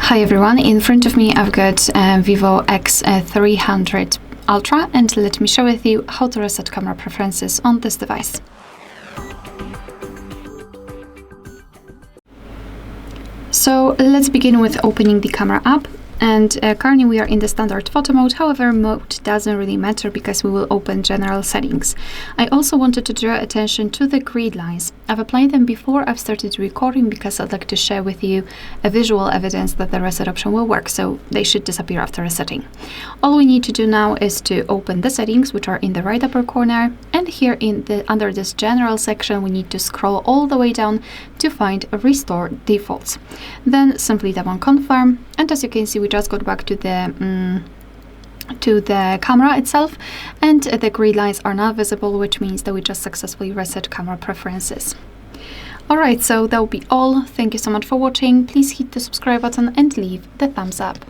Hi everyone, in front of me I've got VIVO X300 Ultra, and let me share with you how to reset camera preferences on this device. So let's begin with opening the camera app. And currently we are in the standard photo mode. However, mode doesn't really matter because we will open general settings. I also wanted to draw attention to the grid lines. I've applied them before I've started recording because I'd like to share with you a visual evidence that the reset option will work, so they should disappear after resetting. All we need to do now is to open the settings, which are in the right upper corner, and here under this general section we need to scroll all the way down to find restore defaults. Then simply tap on confirm, and as you can see we just got back to the camera itself, and the grid lines are not visible, which means that we just successfully reset camera preferences. Alright, so that will be all. Thank you so much for watching. Please hit the subscribe button and leave the thumbs up.